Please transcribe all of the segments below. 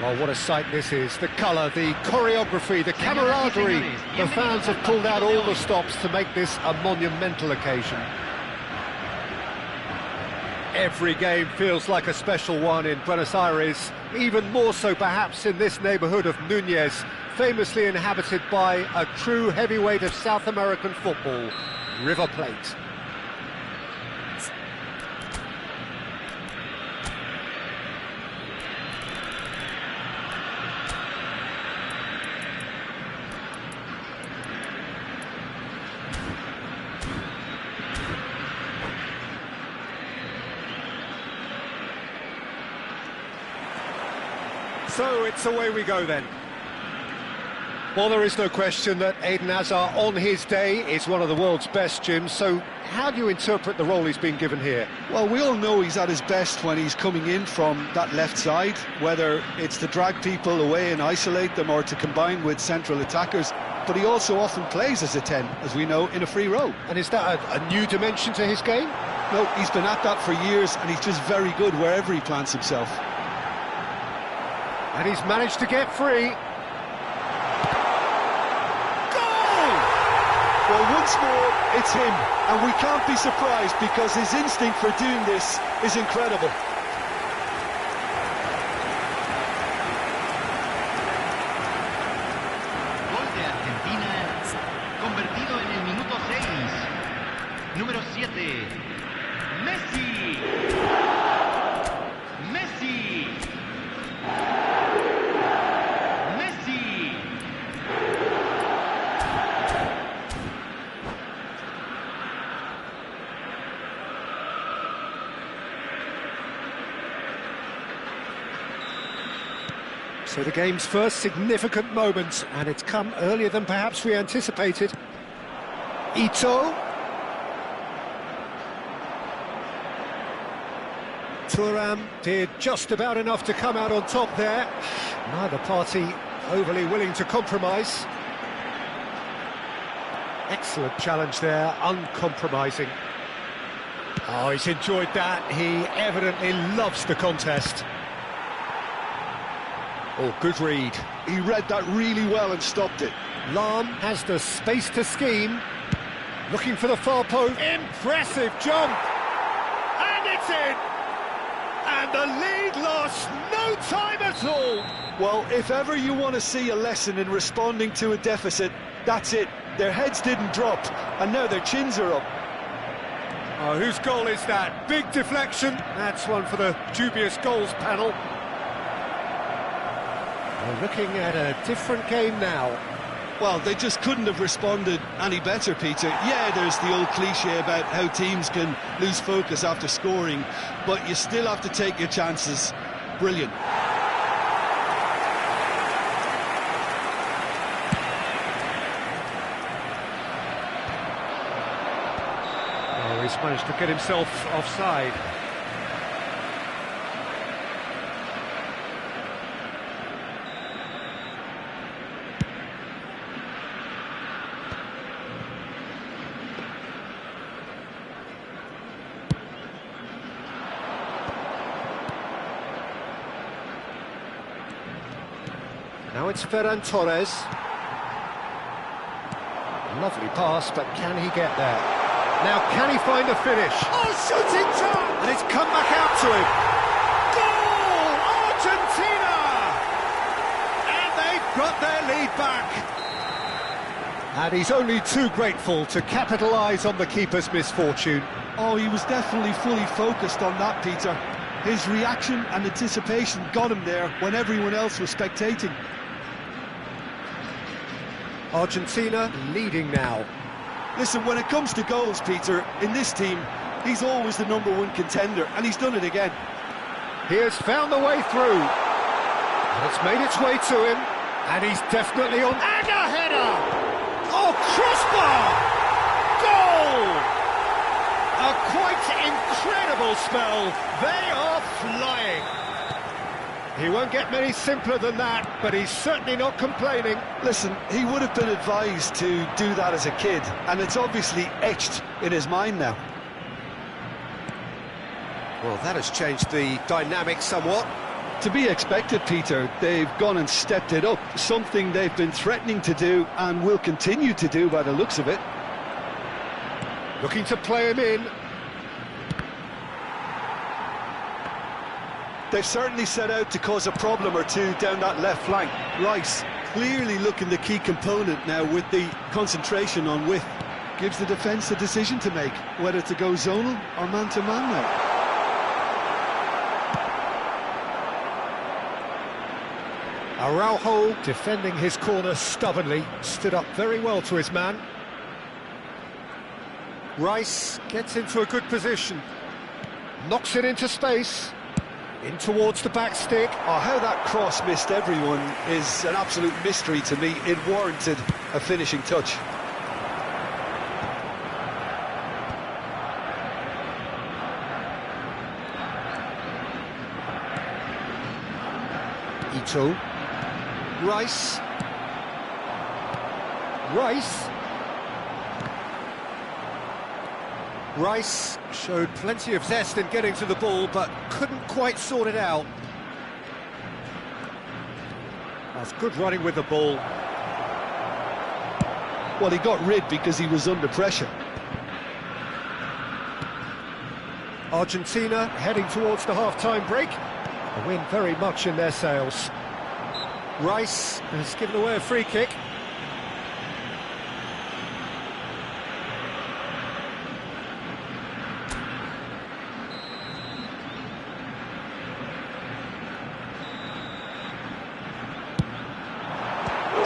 Well, what a sight this is. The colour, the choreography, the camaraderie. The fans have pulled out all the stops to make this a monumental occasion. Every game feels like a special one in Buenos Aires, even more so perhaps in this neighbourhood of Núñez, famously inhabited by a true heavyweight of South American football, River Plate. So it's away we go then. Well, there is no question that Eden Hazard on his day is one of the world's best, Jim, so how do you interpret the role he's been given here? Well, we all know he's at his best when he's coming in from that left side, whether it's to drag people away and isolate them or to combine with central attackers, but he also often plays as a 10, as we know, in a free role. And is that a new dimension to his game? No, he's been at that for years and he's just very good wherever he plants himself. And he's managed to get free. Goal! Well, once more, it's him. And we can't be surprised because his instinct for doing this is incredible. Gol de Argentina, convertido en el minuto 6. Número 7, Messi. Messi. So the game's first significant moment, and it's come earlier than perhaps we anticipated. Ito. Thuram did just about enough to come out on top there. Neither party overly willing to compromise. Excellent challenge there, uncompromising. Oh, he's enjoyed that. He evidently loves the contest. Oh, good read. He read that really well and stopped it. Lahm has the space to scheme. Looking for the far post. Impressive jump! And it's in! And the lead lost no time at all! Well, if ever you want to see a lesson in responding to a deficit, that's it. Their heads didn't drop, and now their chins are up. Oh, whose goal is that? Big deflection. That's one for the dubious goals panel. We're looking at a different game now. Well, they just couldn't have responded any better, Peter. Yeah, there's the old cliche about how teams can lose focus after scoring, but you still have to take your chances. Brilliant. Oh, he's managed to get himself offside. Now it's Ferran Torres. Lovely pass, but can he get there? Now can he find a finish? Oh, shooting chance! And it's come back out to him. Goal! Argentina! And they've got their lead back. And he's only too grateful to capitalise on the keeper's misfortune. Oh, he was definitely fully focused on that, Peter. His reaction and anticipation got him there when everyone else was spectating. Argentina leading now. Listen, when it comes to goals, Peter, in this team, he's always the #1 contender, and he's done it again. He has found the way through. And it's made its way to him. And he's definitely on. And a header! Oh, crossbar! Goal! A quite incredible spell. They are flying. He won't get many simpler than that, but he's certainly not complaining. Listen, he would have been advised to do that as a kid, and it's obviously etched in his mind now. Well, that has changed the dynamic somewhat. To be expected, Peter. They've gone and stepped it up, something they've been threatening to do and will continue to do by the looks of it. Looking to play him in. They've certainly set out to cause a problem or two down that left flank. Rice clearly looking the key component now with the concentration on width. Gives the defence a decision to make, whether to go zonal or man-to-man now. Araujo defending his corner stubbornly, stood up very well to his man. Rice gets into a good position, knocks it into space, in towards the back stick. Oh, how that cross missed everyone is an absolute mystery to me. It warranted a finishing touch. Ito. Rice. Rice showed plenty of zest in getting to the ball, but couldn't quite sort it out. That's good running with the ball. Well, he got rid because he was under pressure. Argentina heading towards the half-time break. A win very much in their sails. Rice has given away a free kick.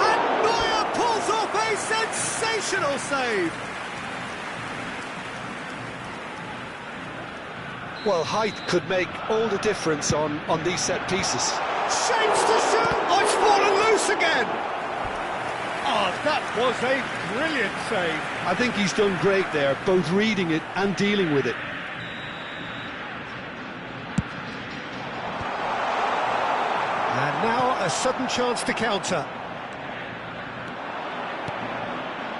And Neuer pulls off a sensational save. Well, height could make all the difference on these set pieces. Shapes to shoot! Oh, it's fallen loose again! Oh, that was a brilliant save. I think he's done great there, both reading it and dealing with it. And now a sudden chance to counter.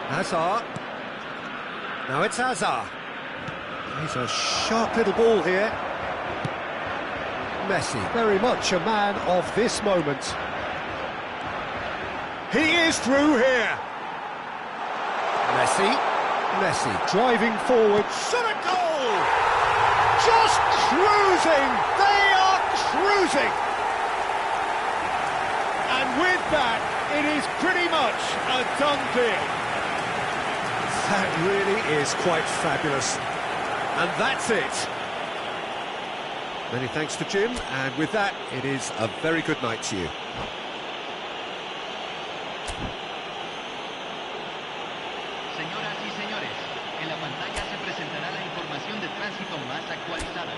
Hazard. Now it's Hazard. He's a sharp little ball here. Messi, very much a man of this moment. He is through here. Messi driving forward. Shot a goal! Just cruising! They are cruising! And with that, it is pretty much a done deal. That really is quite fabulous. And that's it. Many thanks to Jim, and with that, it is a very good night to you. Señoras y señores, en la pantalla se presentará la información de tránsito más actualizada.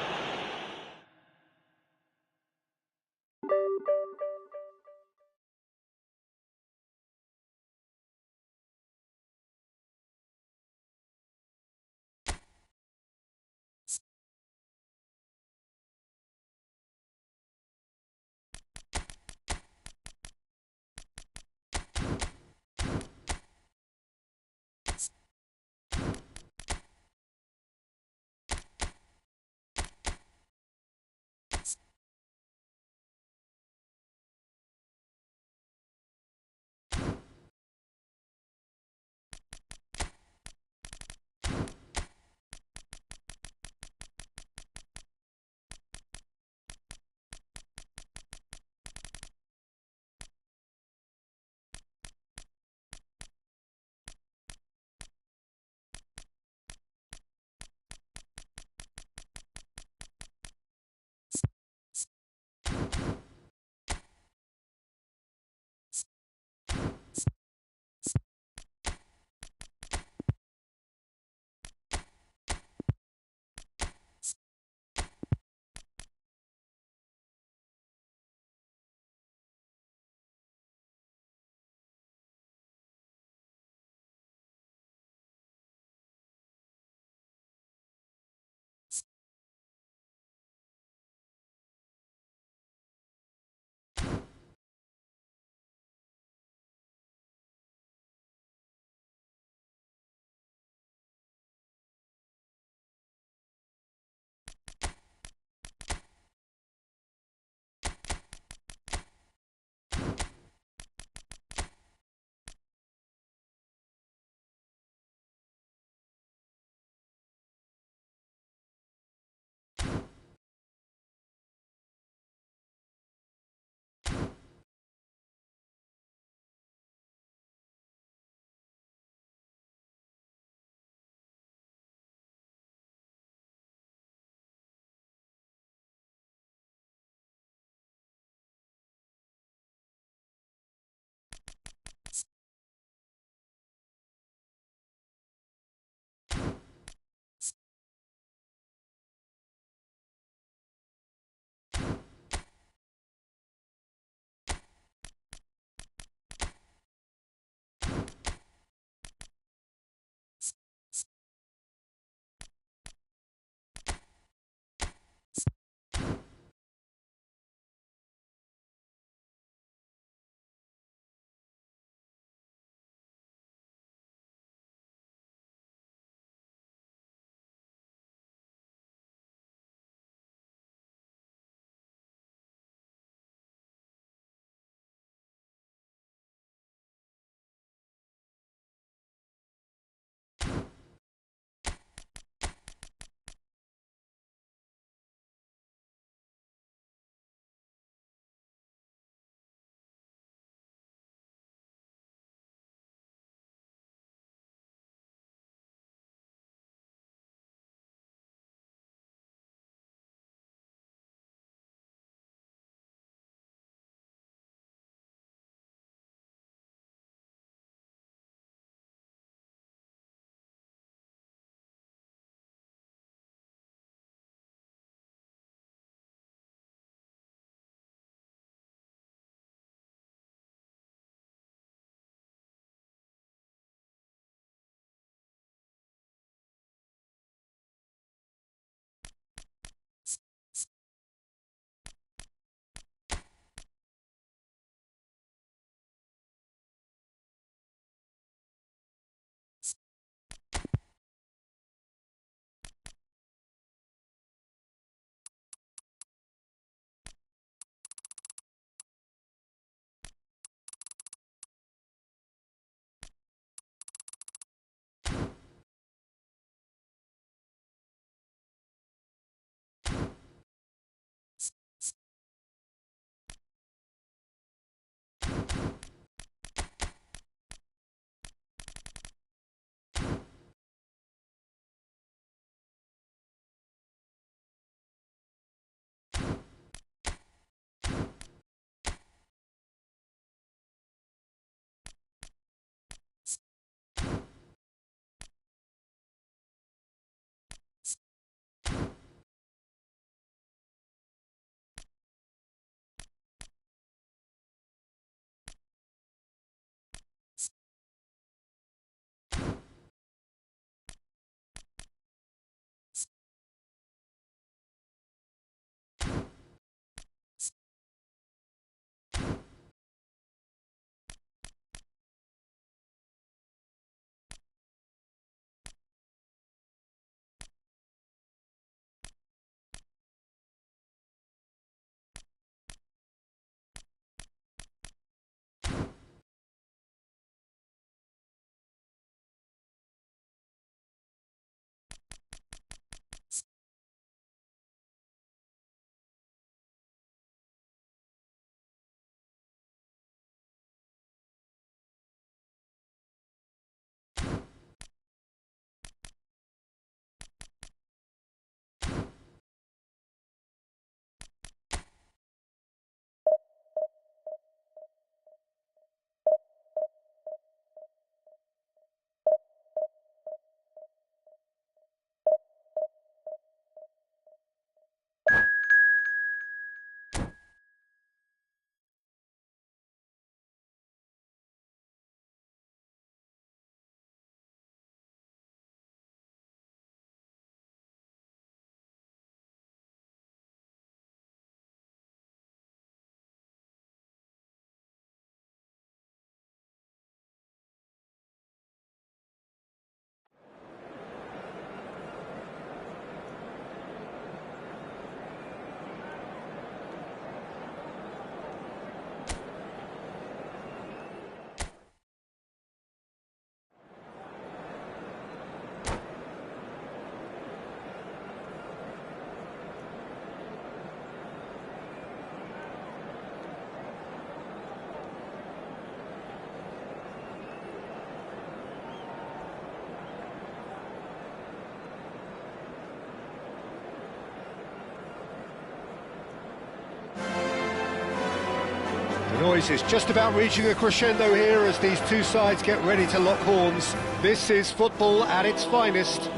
boys, it's just about reaching a crescendo here as these two sides get ready to lock horns. This is football at its finest.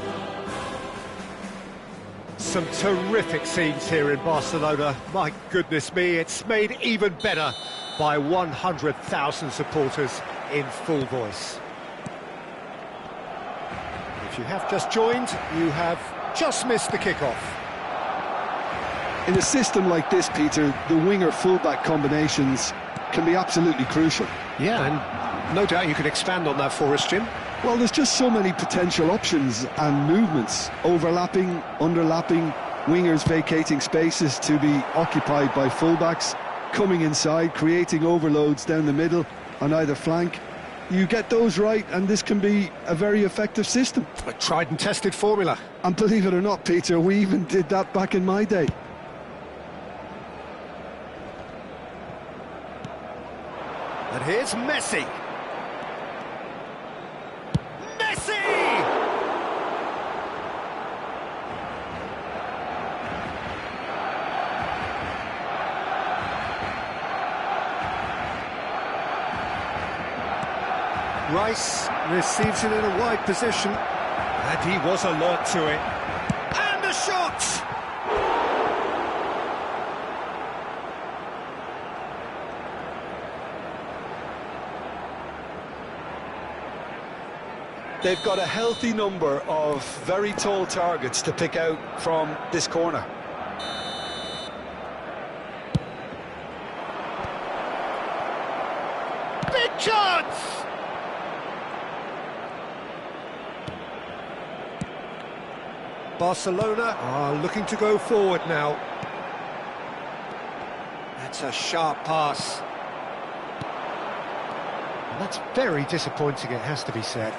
Some terrific scenes here in Barcelona. My goodness me, it's made even better by 100,000 supporters in full voice. If you have just joined, you have just missed the kickoff. In a system like this, Peter, the winger-fullback combinations can be absolutely crucial. Yeah, and no doubt you could expand on that for us, Jim. Well, there's just so many potential options and movements, overlapping, underlapping, wingers vacating spaces to be occupied by fullbacks, coming inside, creating overloads down the middle on either flank. You get those right, and this can be a very effective system. A tried and tested formula. And believe it or not, Peter, we even did that back in my day. And here's Messi. Messi! Rice receives it in a wide position, and he was alert to it. And a shot! They've got a healthy number of very tall targets to pick out from this corner. Big chance! Barcelona are looking to go forward now. That's a sharp pass. And that's very disappointing, it has to be said.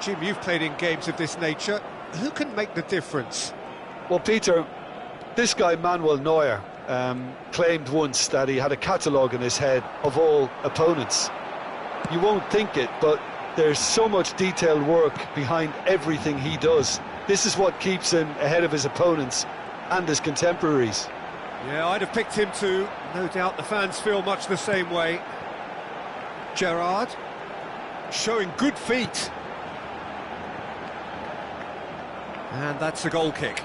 Jim, you've played in games of this nature. Who can make the difference? Well, Peter, this guy Manuel Neuer claimed once that he had a catalogue in his head of all opponents. You won't think it, but there's so much detailed work behind everything he does. This is what keeps him ahead of his opponents and his contemporaries. Yeah, I'd have picked him too. No doubt the fans feel much the same way. Gerrard, showing good feet. And that's a goal kick.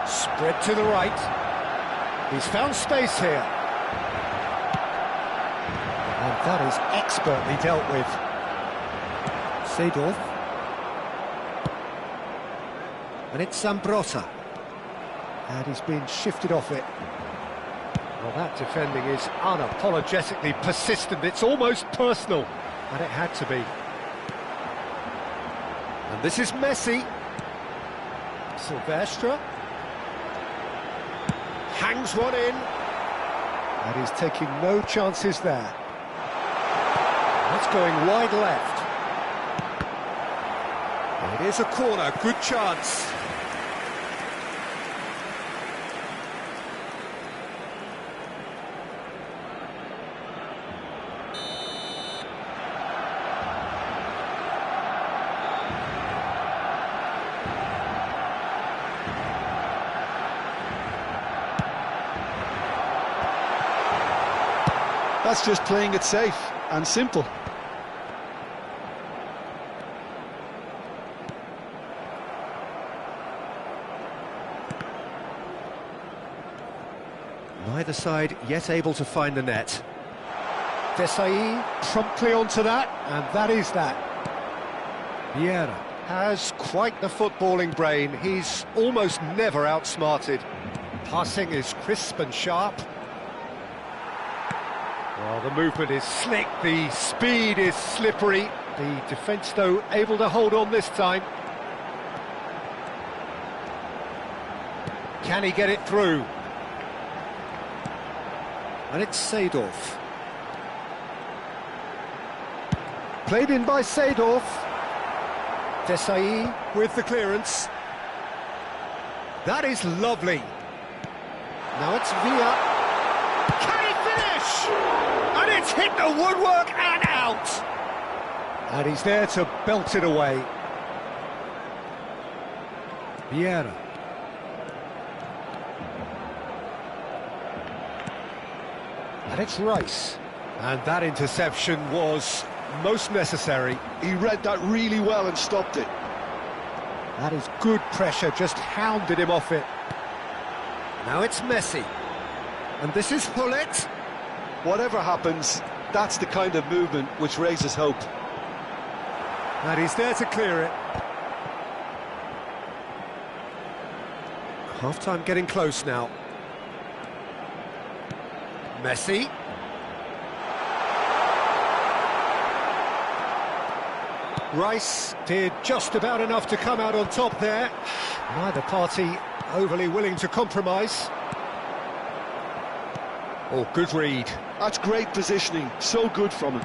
Spread to the right. He's found space here. And that is expertly dealt with. Seedorf. And it's Zambrotta. And he's been shifted off it. Well, that defending is unapologetically persistent. It's almost personal, and it had to be. And this is Messi. Silvestre. Hangs one in. And he's taking no chances there. That's going wide left. It is a corner, good chance. That's just playing it safe and simple. Neither side yet able to find the net. Desailly promptly onto that, and that is that. Vieira has quite the footballing brain. He's almost never outsmarted. Passing is crisp and sharp. Well, the movement is slick, the speed is slippery. The defence, though, able to hold on this time. Can he get it through? And it's Seedorf. Played in by Seedorf. Desailly with the clearance. That is lovely. Now it's Villa. Can he finish? And it's hit the woodwork and out. And he's there to belt it away. Vieira. And it's Rice. And that interception was most necessary. He read that really well and stopped it. That is good pressure, just hounded him off it. Now it's Messi. And this is Hullet. Whatever happens, that's the kind of movement which raises hope. And he's there to clear it. Half-time getting close now. Messi. Rice did just about enough to come out on top there. Neither party overly willing to compromise. Oh, good read. That's great positioning, so good from him.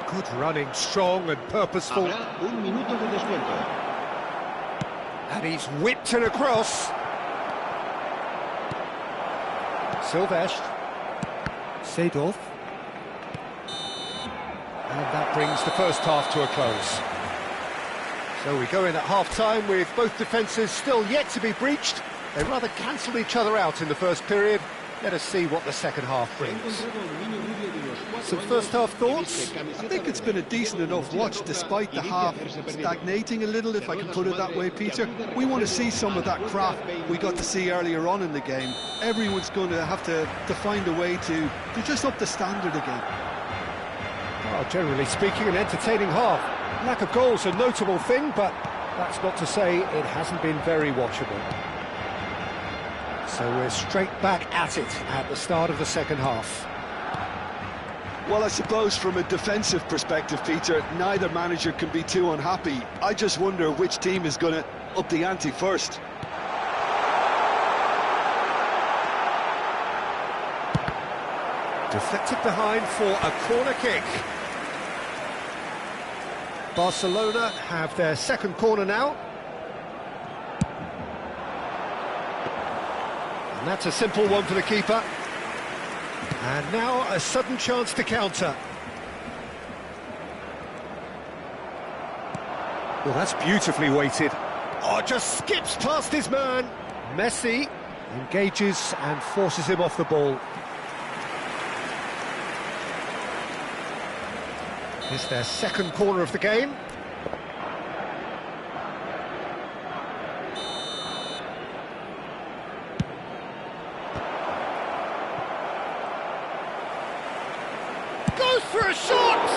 Good running, strong and purposeful. And he's whipped it across. Silvestre. Seedorf. And that brings the first half to a close. So we go in at half-time with both defences still yet to be breached. They rather cancelled each other out in the first period. Let us see what the second half brings. Some first-half thoughts? I think it's been a decent enough watch, despite the half stagnating a little, if I can put it that way, Peter. We want to see some of that craft we got to see earlier on in the game. Everyone's going to have to find a way to just up the standard again. Well, generally speaking, an entertaining half. Lack of goals a notable thing, but that's not to say it hasn't been very watchable. So we're straight back at it at the start of the second half. Well, I suppose from a defensive perspective, Peter, neither manager can be too unhappy. I just wonder which team is going to up the ante first. Deflected behind for a corner kick. Barcelona have their second corner now. And that's a simple one for the keeper. And now a sudden chance to counter. Well, that's beautifully weighted. Oh, just skips past his man. Messi engages and forces him off the ball. It's their second corner of the game. Goes for a shot!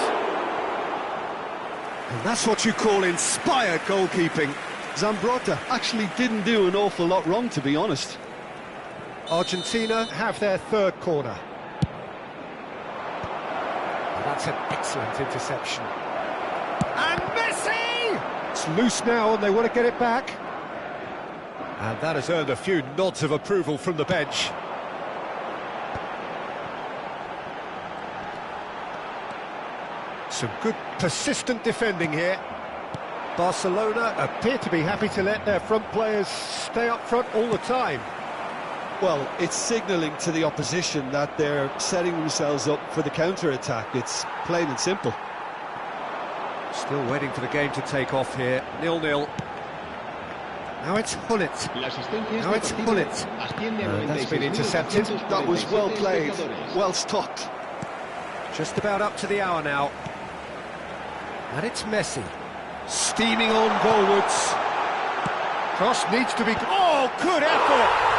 And that's what you call inspired goalkeeping. Zambrotta actually didn't do an awful lot wrong, to be honest. Argentina have their third corner. That's an excellent interception. And Messi! It's loose now and they want to get it back. And that has earned a few nods of approval from the bench. Some good persistent defending here. Barcelona appear to be happy to let their front players stay up front all the time. Well, it's signalling to the opposition that they're setting themselves up for the counter-attack. It's plain and simple. Still waiting for the game to take off here. 0-0. Now it's Hullet. Now it's Hullet. That's been intercepted. That was well played, well stopped. Just about up to the hour now. And it's Messi. Steaming on goalwards. Cross needs to be... Oh, good effort!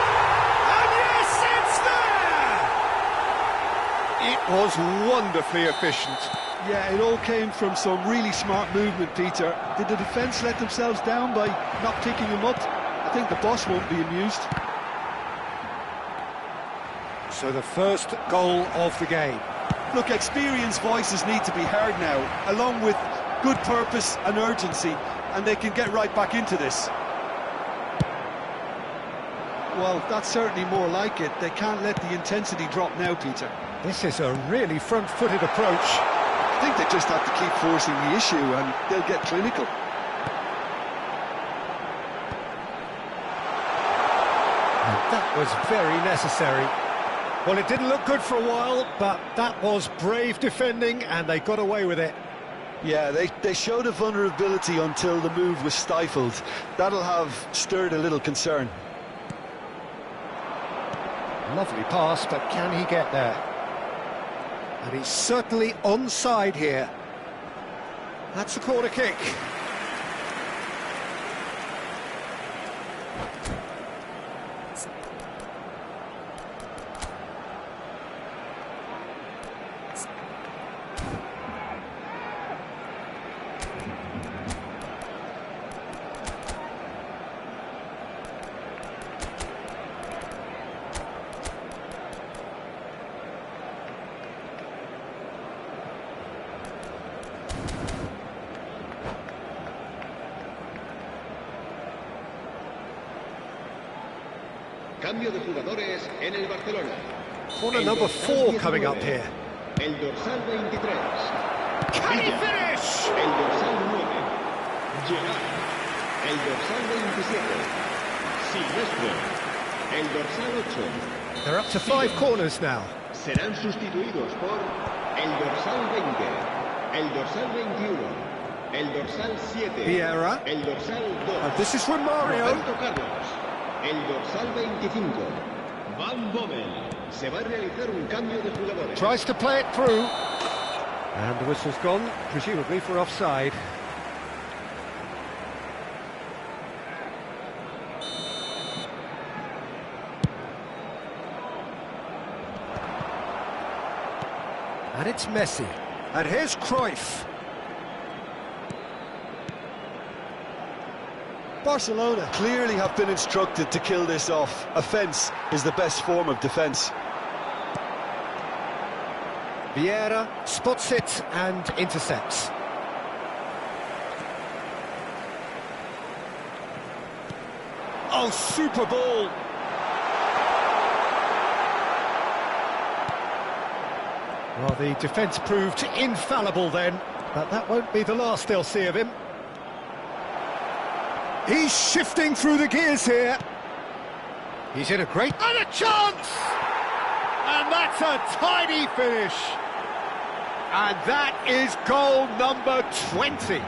It was wonderfully efficient. Yeah, it all came from some really smart movement, Peter. Did the defence let themselves down by not picking him up? I think the boss won't be amused. So the first goal of the game. Look, experienced voices need to be heard now, along with good purpose and urgency, and they can get right back into this. Well, that's certainly more like it. They can't let the intensity drop now, Peter. This is a really front-footed approach. I think they just have to keep forcing the issue and they'll get clinical. was very necessary. Well, it didn't look good for a while, but that was brave defending, and they got away with it. Yeah, they showed a vulnerability until the move was stifled. That'll have stirred a little concern. Lovely pass, but can he get there? And he's certainly onside here. That's a corner kick. Cambio de jugadores en el Barcelona. Corner number 4 coming up here. El dorsal 23. Can he finish? El dorsal 9. Gerard. El dorsal 27. Silvestre. El dorsal 8. They're up to 5 corners now. Serán sustituidos por el dorsal 20. El dorsal 21. El dorsal 7. Vieira. El dorsal 2. And this is from Mario. Roberto Carlos. El dorsal 25. Van Bommel. Se va a realizar un cambio de jugadores. Tries to play it through. And the whistle's gone, presumably for offside. And it's Messi. And here's Cruyff. Barcelona clearly have been instructed to kill this off. Offence is the best form of defence. Vieira spots it and intercepts. Oh, super ball! Well, the defence proved infallible then, but that won't be the last they'll see of him. He's shifting through the gears here. He's in a great... And a chance! And that's a tidy finish. And that is goal number 20.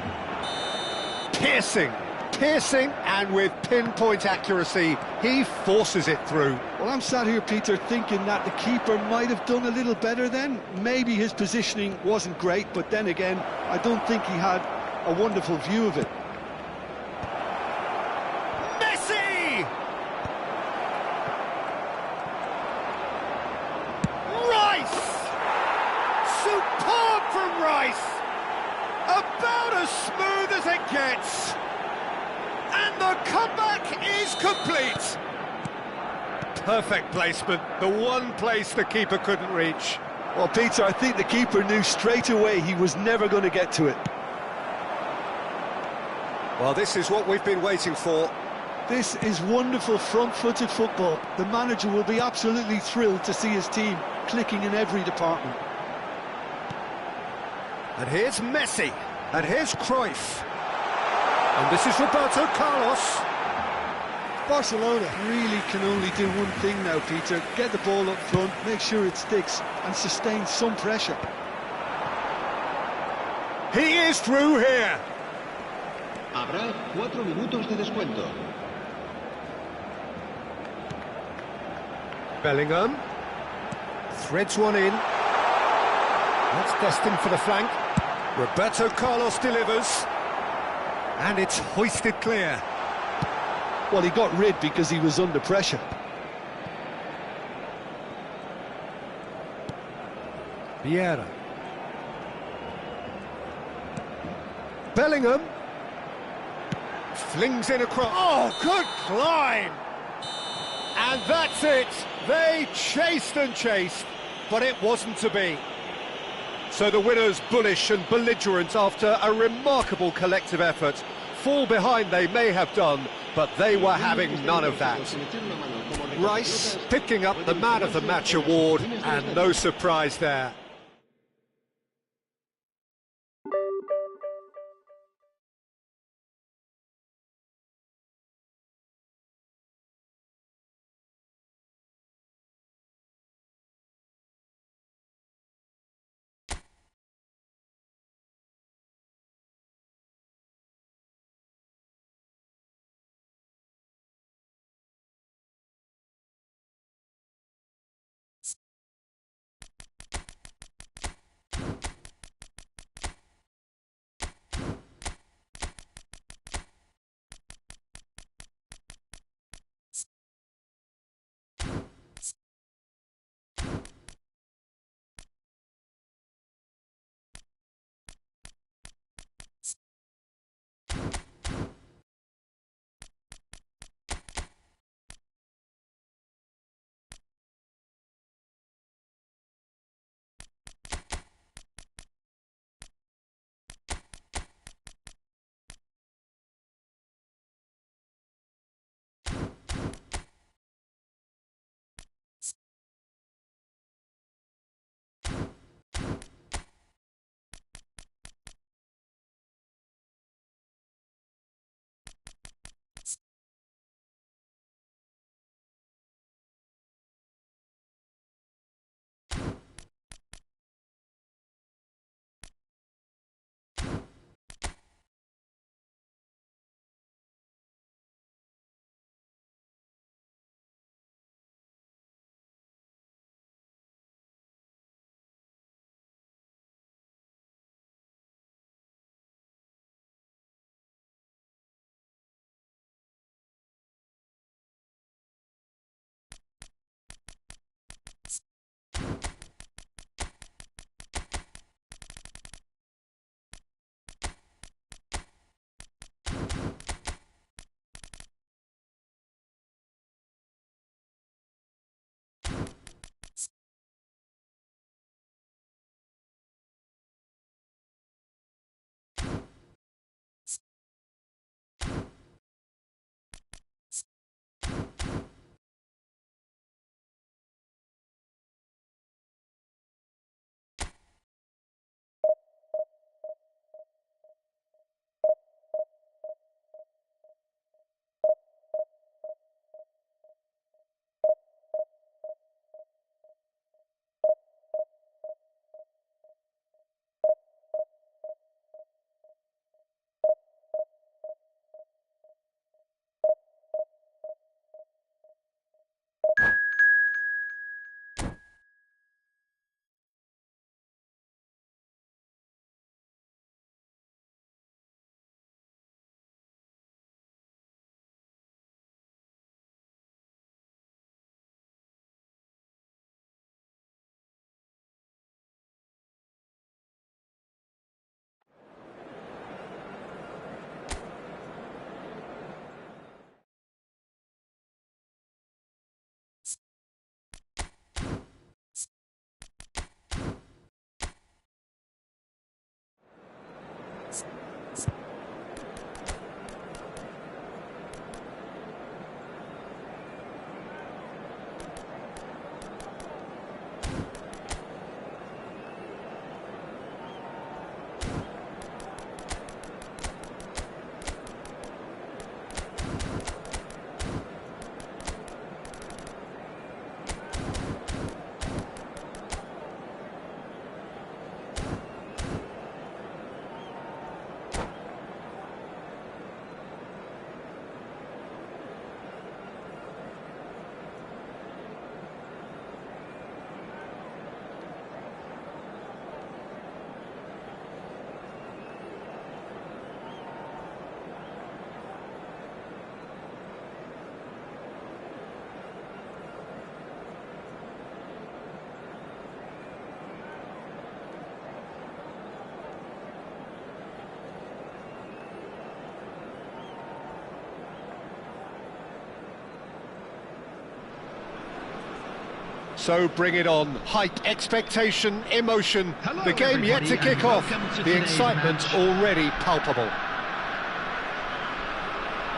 Piercing, and with pinpoint accuracy, he forces it through. Well, I'm sat here, Peter, thinking that the keeper might have done a little better then. Maybe his positioning wasn't great, but then again, I don't think he had a wonderful view of it. Messi! Rice! Superb from Rice! About as smooth as it gets. And the comeback is complete. Perfect placement, the one place the keeper couldn't reach. Well, Peter, I think the keeper knew straight away he was never going to get to it. Well, this is what we've been waiting for. This is wonderful front-footed football. The manager will be absolutely thrilled to see his team clicking in every department. And here's Messi, and here's Cruyff. And this is Roberto Carlos. Barcelona really can only do one thing now, Peter. Get the ball up front, make sure it sticks, and sustain some pressure. He is through here. Habrá 4 minutos de descuento. Bellingham threads one in. That's destined for the flank. Roberto Carlos delivers. And it's hoisted clear. Well, he got rid because he was under pressure. Vieira. Bellingham. Flings in across. Oh, good climb! And that's it. They chased and chased, but it wasn't to be. So the winners, bullish and belligerent after a remarkable collective effort. Fall behind they may have done, but they were having none of that. Rice picking up the Man of the Match award, and no surprise there. So bring it on. Hype, expectation, emotion. Hello, The game yet to everybody, kick and off. welcome to The today's excitement match. already palpable.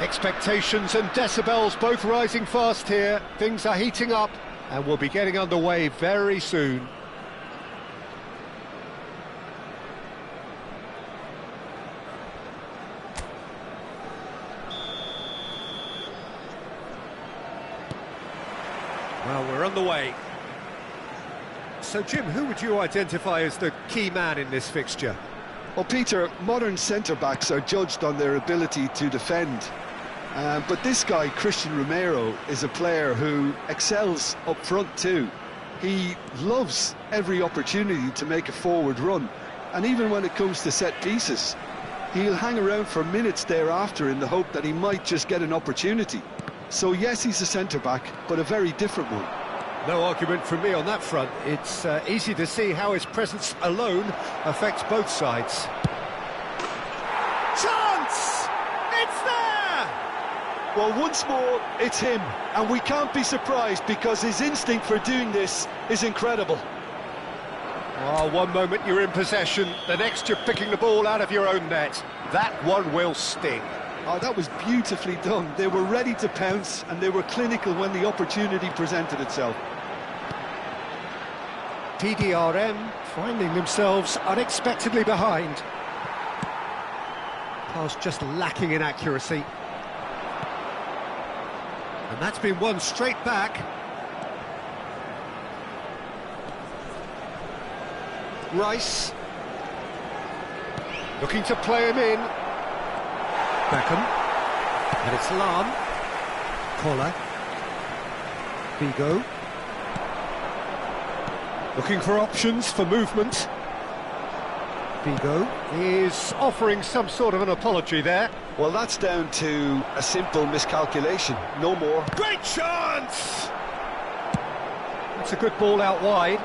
Expectations and decibels both rising fast here. Things are heating up and we'll be getting underway very soon. Well, we're on the way. So, Jim, who would you identify as the key man in this fixture? Well, Peter, modern centre-backs are judged on their ability to defend. But this guy, Christian Romero, is a player who excels up front too. He loves every opportunity to make a forward run. And even when it comes to set pieces, he'll hang around for minutes thereafter in the hope that he might just get an opportunity. So yes, he's a centre-back, but a very different one. No argument from me on that front. It's easy to see how his presence alone affects both sides. Chance! It's there! Well, once more, it's him. And we can't be surprised because his instinct for doing this is incredible. Oh, one moment you're in possession, the next you're picking the ball out of your own net. That one will sting. Oh, that was beautifully done. They were ready to pounce and they were clinical when the opportunity presented itself. PDRM finding themselves unexpectedly behind. Pass just lacking in accuracy. And that's been won straight back. Rice. Looking to play him in. Beckham. And it's Lam. Koller. Figo. Looking for options for movement. Figo is offering some sort of an apology there. Well, that's down to a simple miscalculation, no more. Great chance! That's a good ball out wide.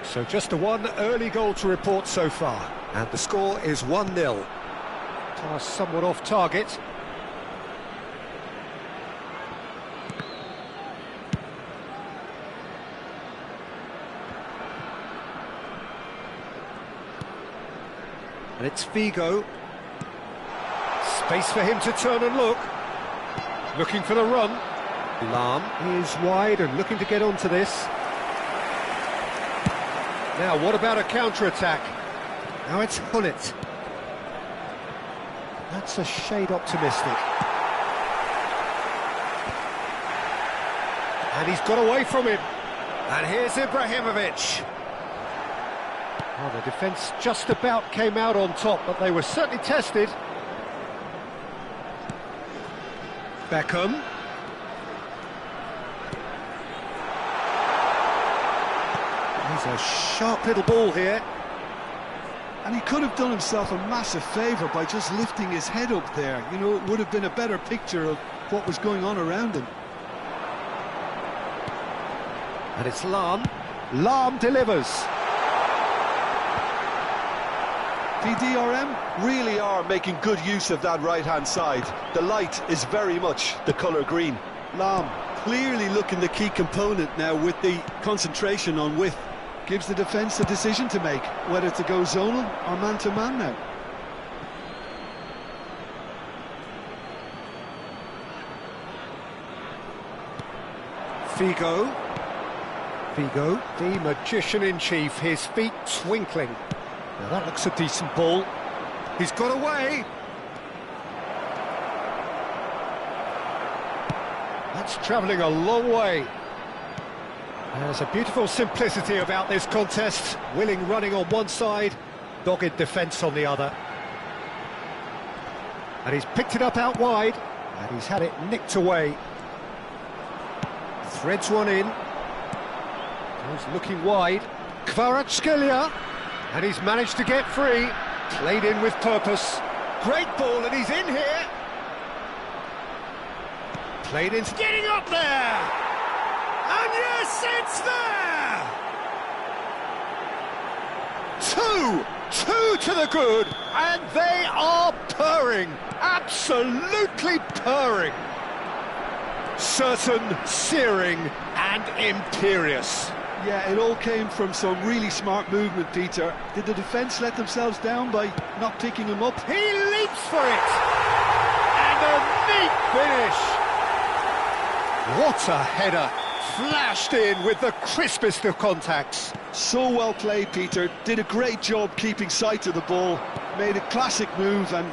So just the one early goal to report so far. And the score is 1-0. Pass somewhat off target. And it's Figo. Space for him to turn and look. Looking for the run. Lam is wide and looking to get onto this. Now, what about a counter-attack? Now it's Hullet. That's a shade optimistic. And he's got away from him. And here's Ibrahimovic. Oh, the defence just about came out on top, but they were certainly tested. Beckham. He's a sharp little ball here. And he could have done himself a massive favour by just lifting his head up there. You know, it would have been a better picture of what was going on around him. And it's Lam. Lam delivers. PDRM really are making good use of that right-hand side. The light is very much the colour green. Lam clearly looking the key component now with the concentration on width. Gives the defence a decision to make, whether to go zonal or man-to-man now. Figo. Figo, the magician-in-chief, his feet twinkling. Now that looks a decent ball. He's got away. That's travelling a long way. There's a beautiful simplicity about this contest. Willing running on one side, dogged defence on the other. And he's picked it up out wide, and he's had it nicked away. Threads one in. He's looking wide. Kvaratskhelia. And he's managed to get free. Played in with purpose. Great ball, and he's in here. Played in. Getting up there! And yes, it's there! Two to the good, and they are purring. Absolutely purring. certain, searing and imperious. Yeah, it all came from some really smart movement, Peter. Did the defence let themselves down by not picking him up? He leaps for it! And a neat finish! What a header! Flashed in with the crispest of contacts. So well played, Peter. Did a great job keeping sight of the ball. Made a classic move and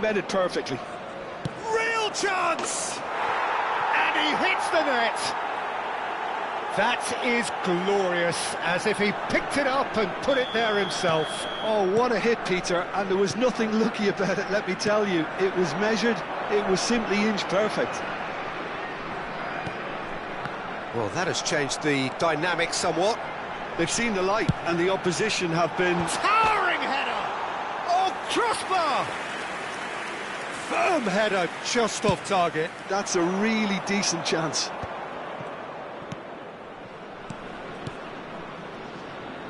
met it perfectly. Real chance! And he hits the net! That is glorious, as if he picked it up and put it there himself. Oh, what a hit, Peter, and there was nothing lucky about it, let me tell you. It was measured, it was simply inch perfect. Well, that has changed the dynamic somewhat. They've seen the light, and the opposition have been... Towering header! Oh, crossbar! Firm header, just off target. That's a really decent chance.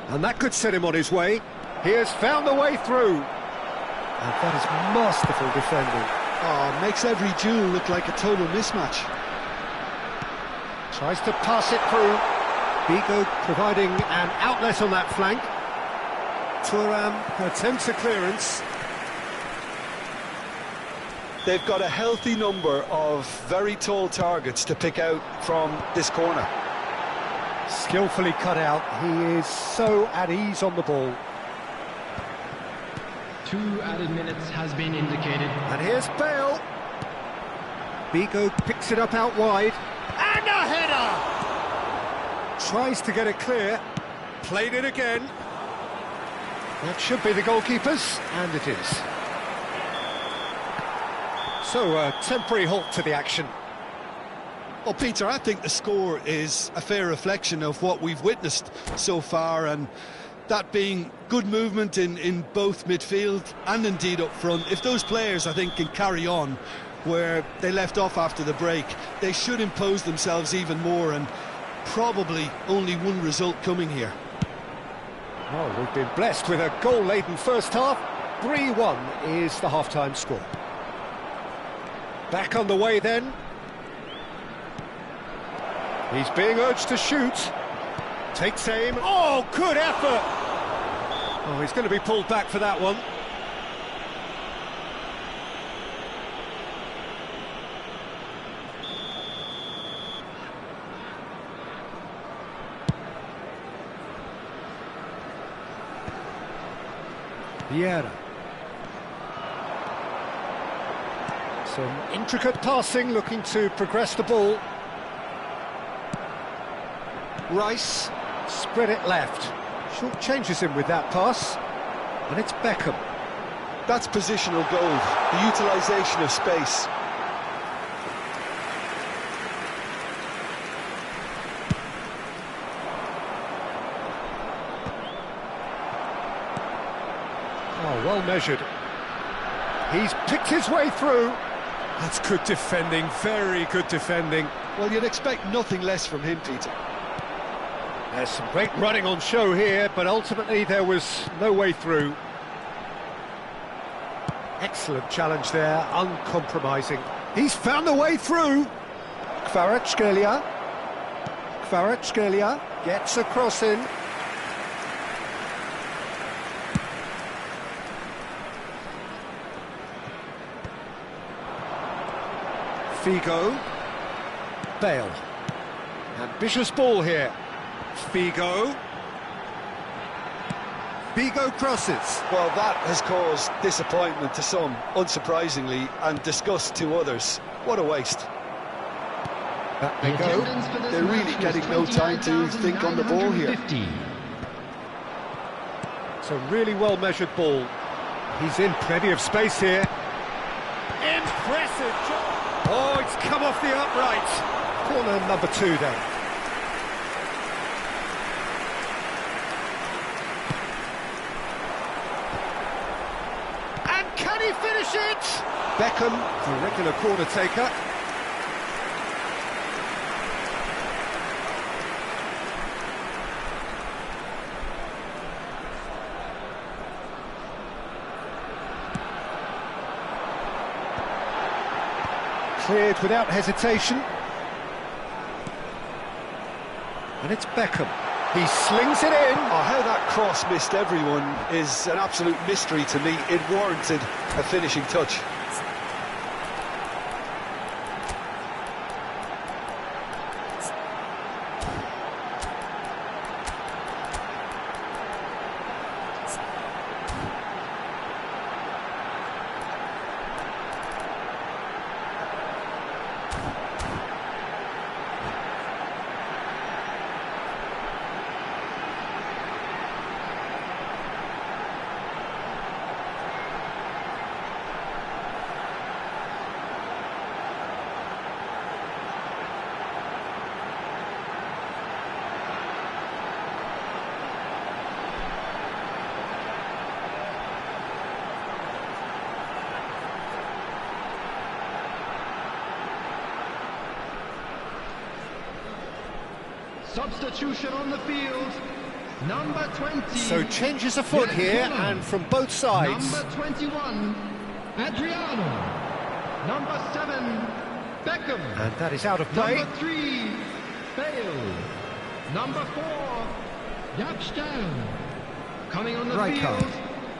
And that could set him on his way. He has found the way through. And that is masterful defending. Oh, makes every duel look like a total mismatch. Tries to pass it through. Figo providing an outlet on that flank. Thuram attempts a clearance. They've got a healthy number of very tall targets to pick out from this corner. Skillfully cut out. He is so at ease on the ball. 2 added minutes has been indicated. And here's Bale. Figo picks it up out wide. And a header! Tries to get it clear. Played it again. That should be the goalkeeper's, and it is. So, a temporary halt to the action. Well, Peter, I think the score is a fair reflection of what we've witnessed so far, and that being good movement in both midfield and indeed up front. If those players, I think, can carry on where they left off after the break, they should impose themselves even more, and probably only one result coming here. Well, we've been blessed with a goal-laden first half. 3-1 is the half-time score. Back on the way then. He's being urged to shoot. Takes aim. Oh, good effort! Oh, he's going to be pulled back for that one. Vieira. Some intricate passing, looking to progress the ball. Rice, spread it left. Short changes him with that pass. And it's Beckham. That's positional goal, the utilisation of space. Oh, well measured. He's picked his way through. That's good defending, very good defending. Well, you'd expect nothing less from him, Peter. There's some great running on show here, but ultimately there was no way through. Excellent challenge there, uncompromising. He's found the way through. Kvaratskhelia. Kvaratskhelia gets a cross in. Figo. Bale. Ambitious ball here. Figo. Figo crosses. Well, that has caused disappointment to some, unsurprisingly, and disgust to others. What a waste. Back they go. They're really getting no time to think on the ball here. It's a really well-measured ball. He's in plenty of space here. Impressive job. Oh, it's come off the upright. Corner number 2 then. And can he finish it? Beckham, the regular corner taker. Cleared without hesitation. And it's Beckham. He slings it in. Oh, how that cross missed everyone is an absolute mystery to me. It warranted a finishing touch. Substitution on the field, number 20. So changes afoot here, and from both sides. Number 21, Adriano. Number 7, Beckham. And that is out of play. Number 3, Bale. Number 4, Jaap. Coming on the Rijkaard field,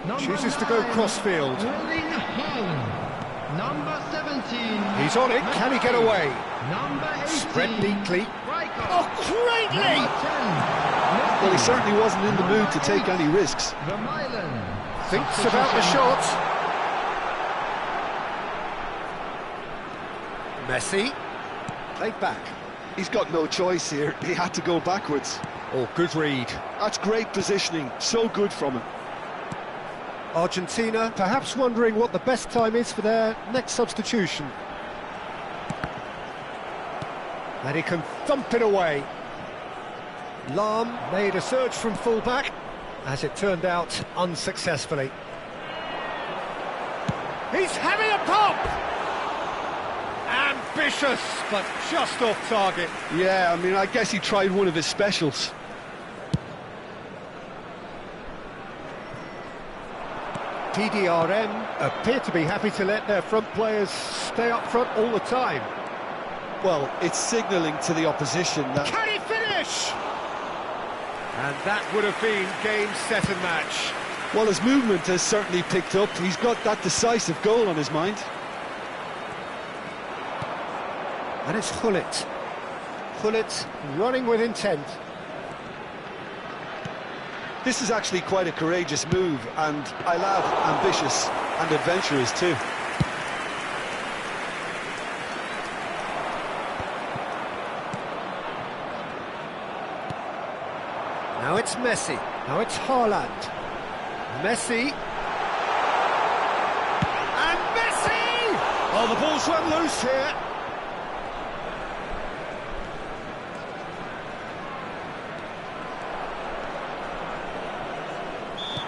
number chooses to 9, go cross-field. Erling Haaland. Number 17. He's on it, can he get away? Number 18. Spread neatly. Rijkaard. Oh, greatly! Number 10. Well, he certainly wasn't in the mood to take any risks. Vermaelen. Thinks about the shot. Messi. Played back. He's got no choice here. He had to go backwards. Oh, good read. That's great positioning. So good from him. Argentina perhaps wondering what the best time is for their next substitution. And he can thump it away. Lahm made a surge from full-back, as it turned out, unsuccessfully. He's having a pop! Ambitious, but just off target. Yeah, I mean, I guess he tried one of his specials. TDRM appear to be happy to let their front players stay up front all the time. Well, it's signalling to the opposition that... Can he finish? And that would have been game, set and match. Well, his movement has certainly picked up. He's got that decisive goal on his mind. And it's Gullit. Gullit running with intent. This is actually quite a courageous move, and I love ambitious and adventurous too. Now it's Messi. Now it's Haaland. Messi. And Messi! Oh, the ball's run loose here.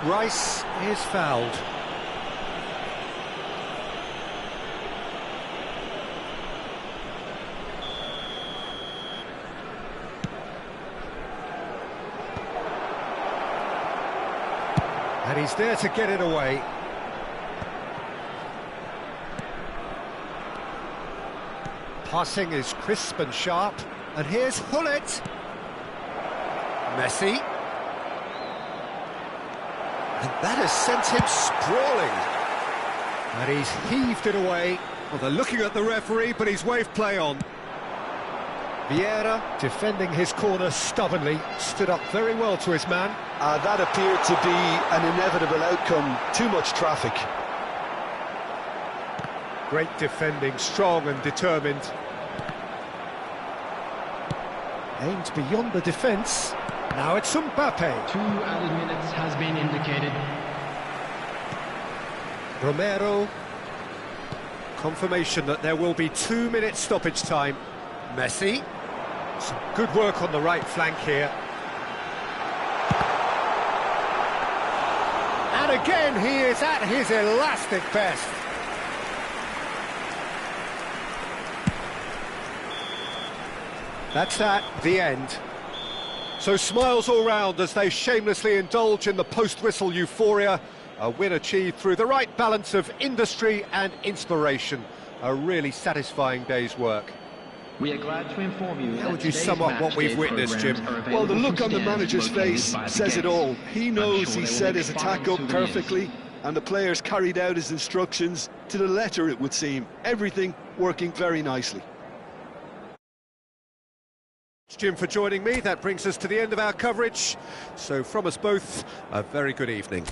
Rice is fouled. And he's there to get it away. Passing is crisp and sharp. And here's Gullit. Messi. And that has sent him sprawling. And he's heaved it away. Well, they're looking at the referee, but he's waved play on. Vieira, defending his corner stubbornly, stood up very well to his man. That appeared to be an inevitable outcome. Too much traffic. Great defending, strong and determined. Aimed beyond the defence. Now it's Mbappe. 2 added minutes has been indicated. Romero. Confirmation that there will be 2 minutes stoppage time. Messi. Some good work on the right flank here. And again, he is at his elastic best. That's that, the end. So smiles all round as they shamelessly indulge in the post-whistle euphoria. A win achieved through the right balance of industry and inspiration. A really satisfying day's work. We are glad to inform you How that would you today's sum up what match we've day witnessed, Jim? programs are Well, the available look from on the stands manager's located face by the says it gates. all. He I'm knows sure he they will set be his attack up fine perfectly, and the players carried out his instructions to the letter, it would seem. Everything working very nicely. Jim, for joining me. That brings us to the end of our coverage. So from us both, a very good evening.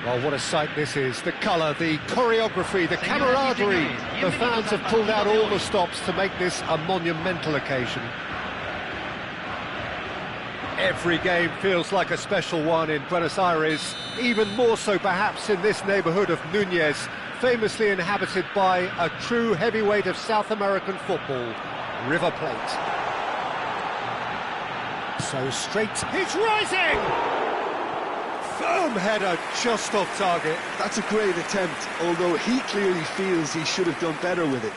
Well, what a sight this is. The colour, the choreography, the camaraderie. The fans have pulled out all the stops to make this a monumental occasion. Every game feels like a special one in Buenos Aires, even more so perhaps in this neighbourhood of Núñez, famously inhabited by a true heavyweight of South American football, River Plate. So straight, he's rising! Firm header, just off target. That's a great attempt, although he clearly feels he should have done better with it.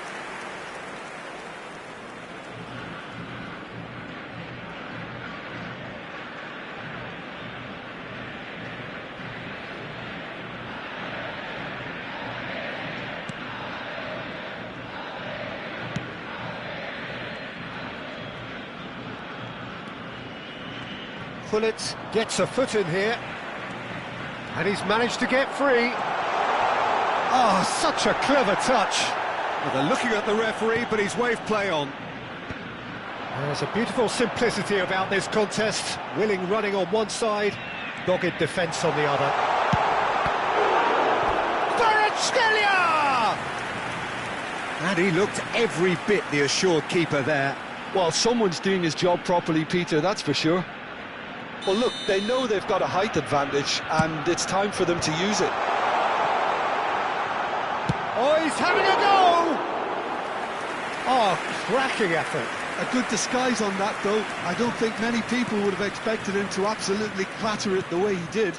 Pullet gets a foot in here. And he's managed to get free. Oh, such a clever touch. Well, they're looking at the referee, but he's waved play on. There's a beautiful simplicity about this contest. Willing running on one side, dogged defence on the other. Kvaratskhelia! And he looked every bit the assured keeper there. Well, someone's doing his job properly, Peter, that's for sure. Well, look, they know they've got a height advantage, and it's time for them to use it. Oh, he's having a go! Oh, cracking effort. A good disguise on that, though. I don't think many people would have expected him to absolutely clatter it the way he did.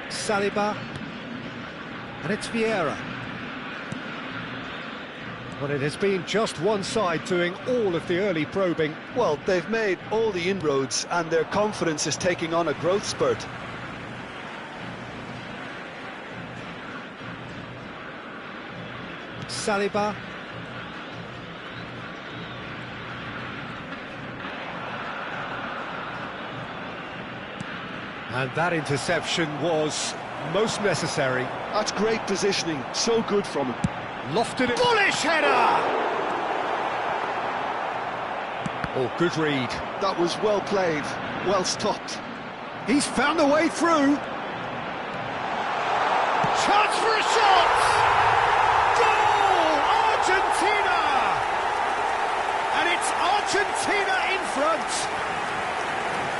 Saliba. And it's Vieira. But it has been just one side doing all of the early probing. Well, they've made all the inroads and their confidence is taking on a growth spurt. Saliba. And that interception was most necessary. That's great positioning, so good from him. Lofted it. Bullish header! Oh, good read. That was well played, well stopped. He's found a way through. Chance for a shot! Goal! Argentina! And it's Argentina in front.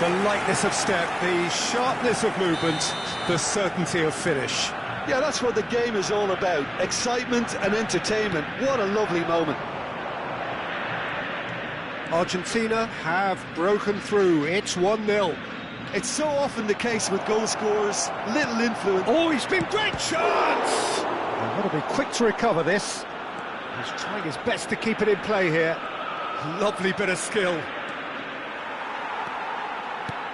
The lightness of step, the sharpness of movement, the certainty of finish. Yeah, that's what the game is all about. Excitement and entertainment. What a lovely moment. Argentina have broken through. It's 1-0. It's so often the case with goal scorers. Little influence. Oh, he's been great chance! And got to be quick to recover this. He's trying his best to keep it in play here. Lovely bit of skill.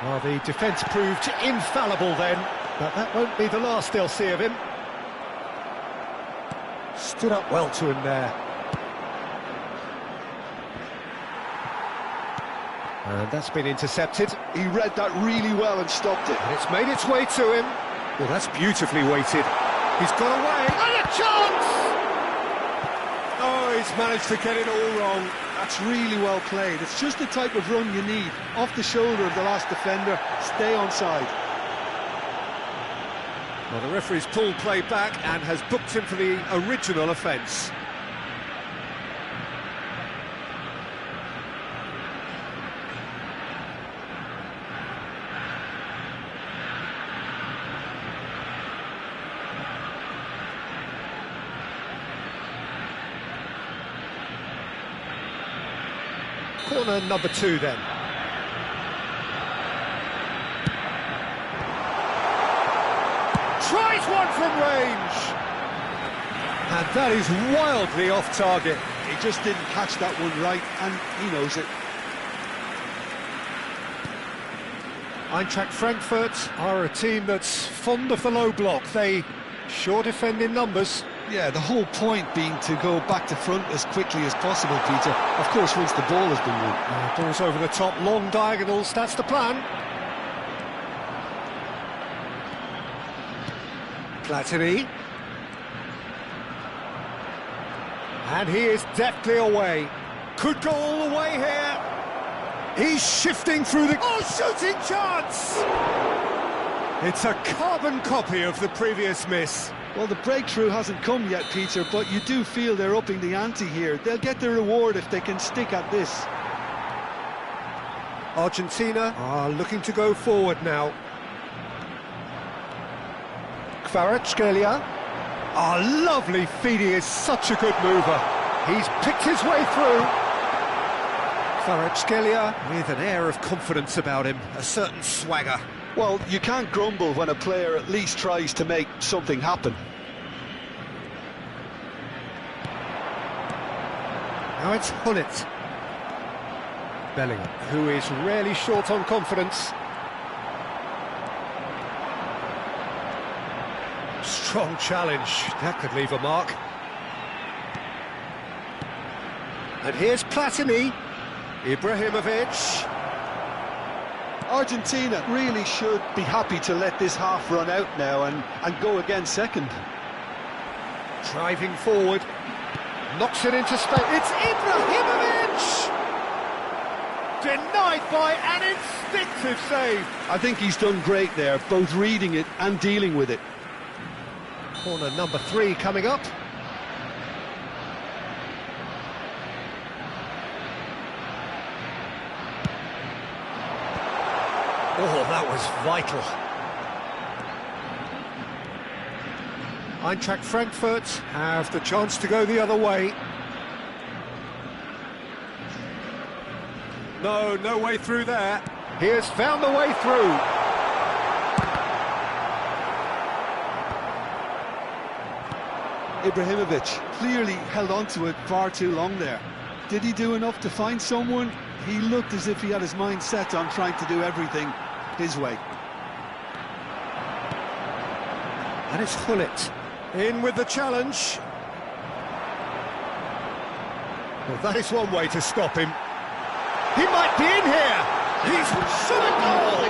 Well, the defence proved infallible then, but that won't be the last they'll see of him. Stood up well to him there. And that's been intercepted. He read that really well and stopped it. And it's made its way to him. Well, that's beautifully weighted. He's got away. And a chance! Oh, he's managed to get it all wrong. That's really well played. It's just the type of run you need. Off the shoulder of the last defender, stay onside. Well, the referee's pulled play back and has booked him for the original offence. Corner number 2 then. Tries one from range. And that is wildly off target. He just didn't catch that one right, and he knows it. Eintracht Frankfurt are a team that's fond of the low block. They sure defend in numbers. Yeah, the whole point being to go back to front as quickly as possible, Peter. Of course, once the ball has been won. Ball's over the top, long diagonals, that's the plan. Platini. And he is deftly away. Could go all the way here. He's shifting through the... Oh, shooting chance! It's a carbon copy of the previous miss. Well, the breakthrough hasn't come yet, Peter, but you do feel they're upping the ante here. They'll get their reward if they can stick at this. Argentina are looking to go forward now. Kvaratskhelia. Oh, lovely feed. He is such a good mover. He's picked his way through. Kvaratskhelia with an air of confidence about him, a certain swagger. Well, you can't grumble when a player at least tries to make something happen. Now it's Hullet. Bellingham, who is really short on confidence. Strong challenge, that could leave a mark. And here's Platini, Ibrahimovic. Argentina really should be happy to let this half run out now and go again second. Driving forward, knocks it into space. It's Ibrahimovic! Denied by an instinctive save. I think he's done great there, both reading it and dealing with it. Corner number 3 coming up. Oh, that was vital. Eintracht Frankfurt have the chance to go the other way. No way through there. He has found the way through. Ibrahimovic clearly held on to it far too long there. Did he do enough to find someone? He looked as if he had his mind set on trying to do everything his way. And it's Hullet in with the challenge. Well, that is one way to stop him. He might be in here. He's shot a goal.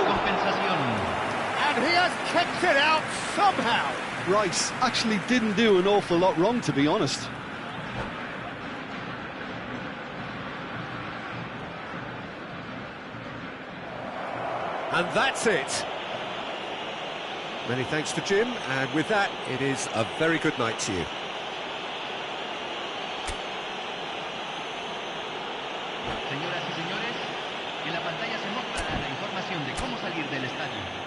And he has kept it out somehow. Rice actually didn't do an awful lot wrong, to be honest. And that's it. Many thanks to Jim, and with that, it is a very good night to you. Señoras y señores, en la pantalla se mostrará la información de cómo salir del estadio.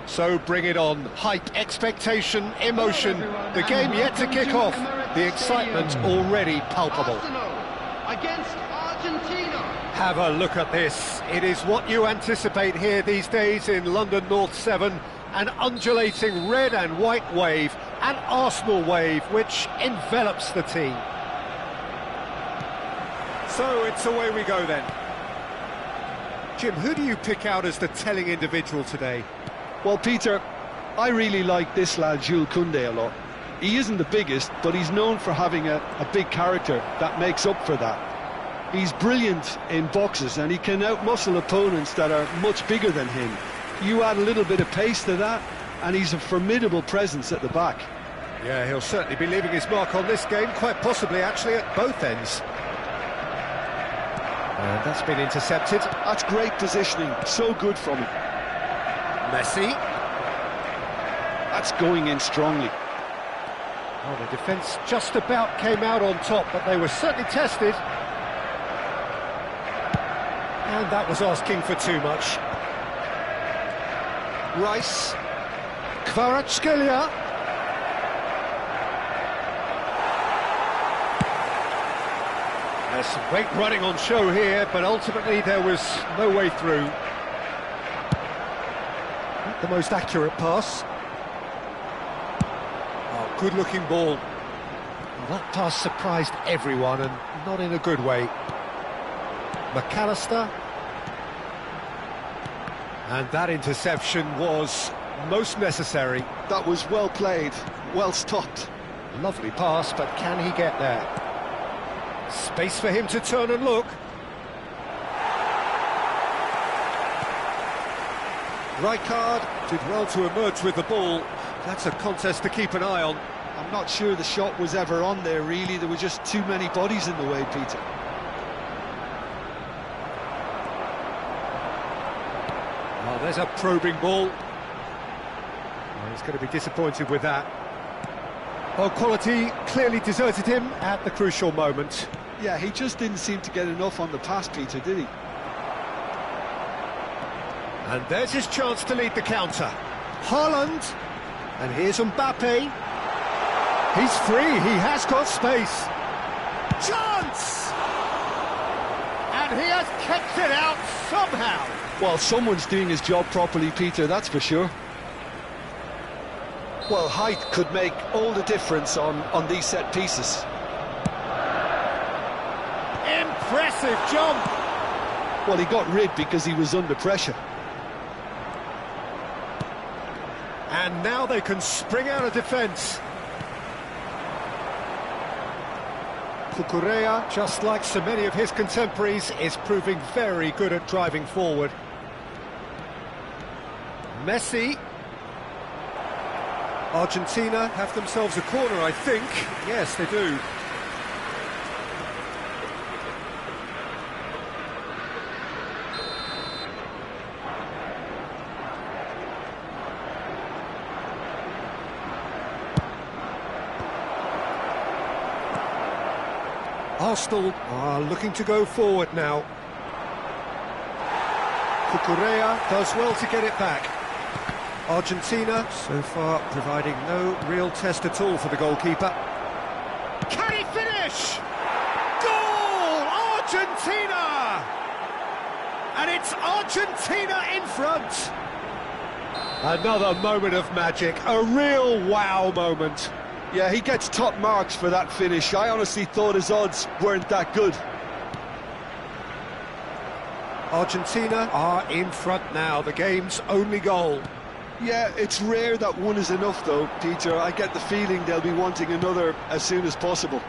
So bring it on. Hype, expectation, emotion. The game yet to kick off. The excitement already palpable. Arsenal against Argentina. Have a look at this. It is what you anticipate here these days in London North 7. An undulating red and white wave, an Arsenal wave which envelops the team. So it's away we go then. Jim, who do you pick out as the telling individual today? Well, Peter, I really like this lad, Jules Koundé, a lot. He isn't the biggest, but he's known for having a big character that makes up for that. He's brilliant in boxes and he can outmuscle opponents that are much bigger than him. You add a little bit of pace to that and he's a formidable presence at the back. Yeah, he'll certainly be leaving his mark on this game, quite possibly actually at both ends. And that's been intercepted. That's great positioning, so good from him. Messi. That's going in strongly. Oh, the defence just about came out on top, but they were certainly tested. And that was asking for too much. Rice. Kvaratskhelia. There's some great running on show here, but ultimately there was no way through. Not the most accurate pass. Oh, good-looking ball. Well, that pass surprised everyone, and not in a good way. McAllister. And that interception was most necessary. That was well played, well stopped. Lovely pass, but can he get there? Space for him to turn and look. Rijkaard did well to emerge with the ball. That's a contest to keep an eye on. I'm not sure the shot was ever on there, really. There were just too many bodies in the way, Peter. Oh, there's a probing ball. Well, he's going to be disappointed with that. Well, quality clearly deserted him at the crucial moment. Yeah, he just didn't seem to get enough on the pass, Peter, did he? And there's his chance to lead the counter. Haaland. And here's Mbappe. He's free, he has got space. Chance! And he has kept it out somehow. Well, someone's doing his job properly, Peter, that's for sure. Well, height could make all the difference on these set pieces. Impressive jump! Well, he got rid because he was under pressure. And now they can spring out of defence. Cucurella, just like so many of his contemporaries, is proving very good at driving forward. Messi. Argentina have themselves a corner, I think. Yes, they do. Arsenal are looking to go forward now. Cucurella does well to get it back. Argentina, so far, providing no real test at all for the goalkeeper. Can he finish? Goal! Argentina! And it's Argentina in front. Another moment of magic, a real wow moment. Yeah, he gets top marks for that finish. I honestly thought his odds weren't that good. Argentina are in front now, the game's only goal. Yeah, it's rare that one is enough though, Peter. I get the feeling they'll be wanting another as soon as possible.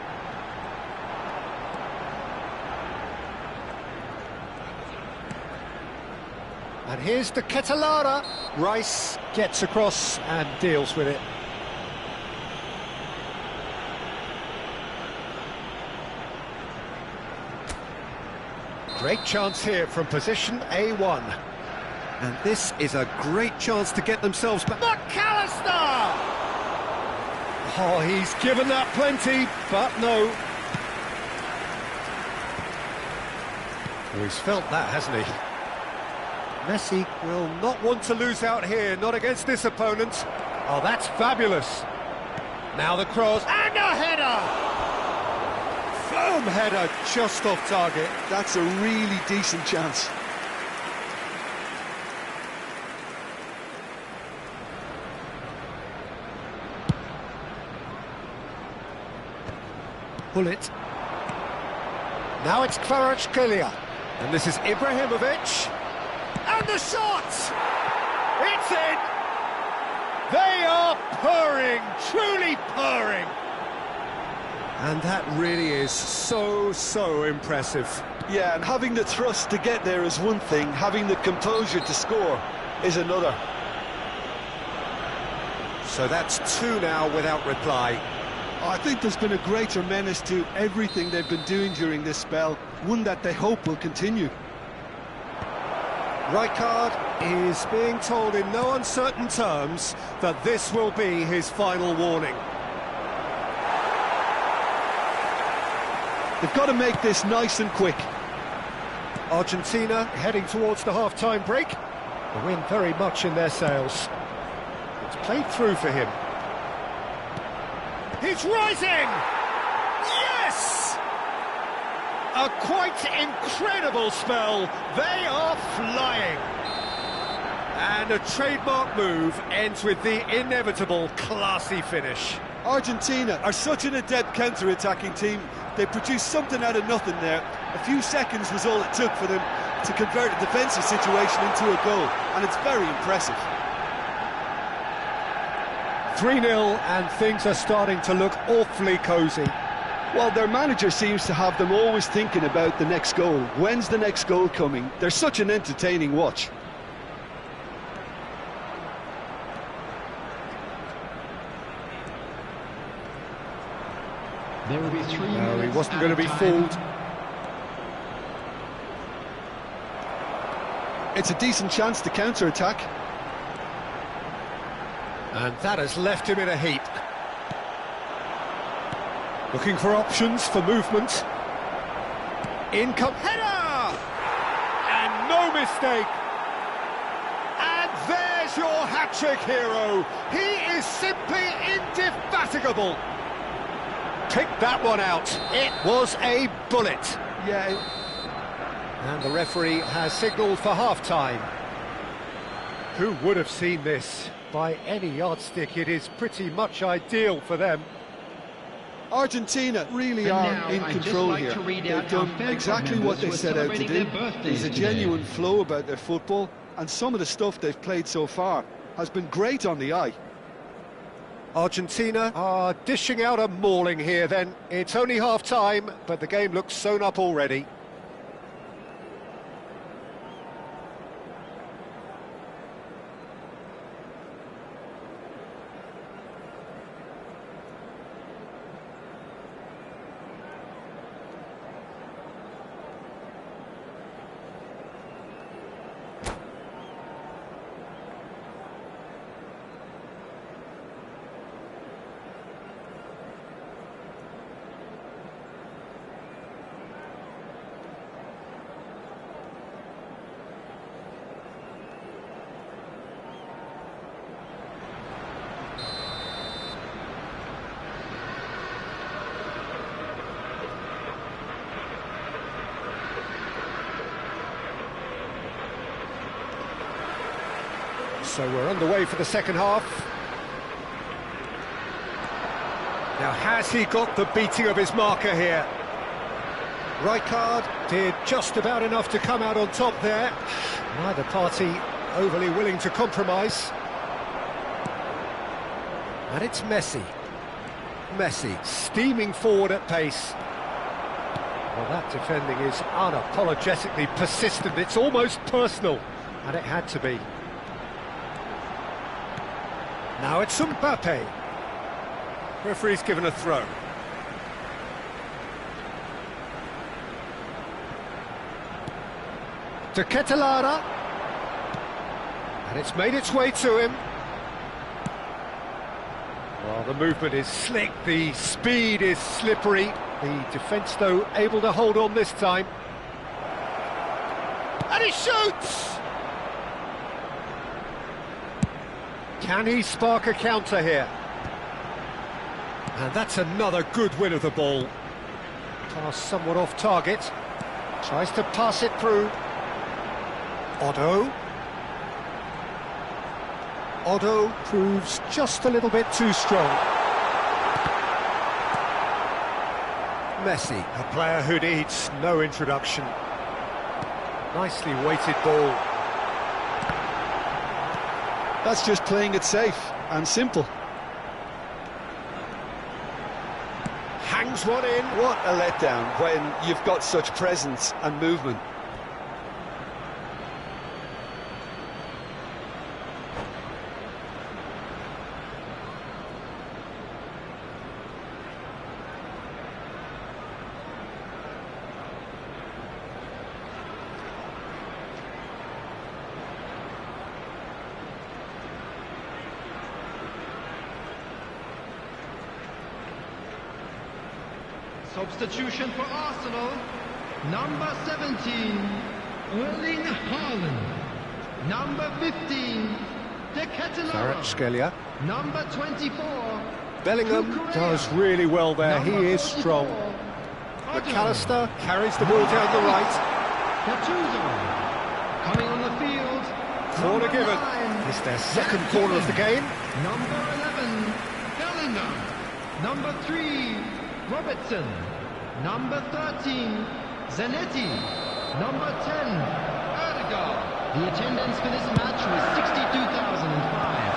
And here's the Catalana. Rice gets across and deals with it. Great chance here from position A1. And this is a great chance to get themselves back. McAllister! Oh, he's given that plenty, but no. Oh, he's felt that, hasn't he? Messi will not want to lose out here, not against this opponent. Oh, that's fabulous. Now the cross, and a header! Firm header, just off target. That's a really decent chance. Bullet. Now it's Kvaratskhelia. And this is Ibrahimovic. And the shot! It's in! They are purring, truly purring. And that really is so impressive. Yeah, and having the thrust to get there is one thing, having the composure to score is another. So that's two now without reply. I think there's been a greater menace to everything they've been doing during this spell, one that they hope will continue. Rijkaard is being told in no uncertain terms that this will be his final warning. They've got to make this nice and quick. Argentina heading towards the half-time break. The wind very much in their sails. It's played through for him. He's rising! Yes! A quite incredible spell. They are flying. And a trademark move ends with the inevitable classy finish. Argentina are such an adept counter-attacking team. They produced something out of nothing there. A few seconds was all it took for them to convert a defensive situation into a goal, and it's very impressive. 3-0 and things are starting to look awfully cosy. Well, their manager seems to have them always thinking about the next goal. When's the next goal coming? They're such an entertaining watch. There will be 3 No, minutes. he wasn't going to be fooled. It's a decent chance to counter-attack. And that has left him in a heap. Looking for options for movement. In come header! And no mistake! And there's your hat-trick hero. He is simply indefatigable. Pick that one out. It was a bullet. Yeah. And the referee has signalled for half-time. Who would have seen this? By any yardstick, it is pretty much ideal for them. Argentina really And are now, in I'd just control like here. to read They've out done our fan exactly club what they members who are set out to celebrating do. their birthdays There's a today. genuine flow about their football, and some of the stuff they've played so far has been great on the eye. Argentina are dishing out a mauling here then. It's only half-time, but the game looks sewn up already. So we're underway for the second half. Now, has he got the beating of his marker here? Rijkaard did just about enough to come out on top there. Neither party overly willing to compromise. And it's Messi. Messi steaming forward at pace. Well, that defending is unapologetically persistent. It's almost personal, and it had to be. Now it's Mbappe. Referee's given a throw. To Ketelara. And it's made its way to him. Well, the movement is slick, the speed is slippery. The defence, though, able to hold on this time. And he shoots! Can he spark a counter here? And that's another good win of the ball. Pass somewhat off target. Tries to pass it through. Otto proves just a little bit too strong. Messi, a player who needs no introduction. Nicely weighted ball. That's just playing it safe and simple. Hangs one in. What a letdown when you've got such presence and movement. Substitution for Arsenal, number 17, Erling Haaland. Number 15, De Ketelaere. Kvaratskhelia. Number 24, Bellingham Cucurella. does really well there. Number He is 44, strong. Odegaard. McAllister carries the ball down the right. Gattuso coming on the field. Corner Number given. 9, It's their second corner of the game. Number 11, Bellingham. Number 3, Robertson. Number 13, Zanetti. Number 10, Odegaard. The attendance for this match was 62,005.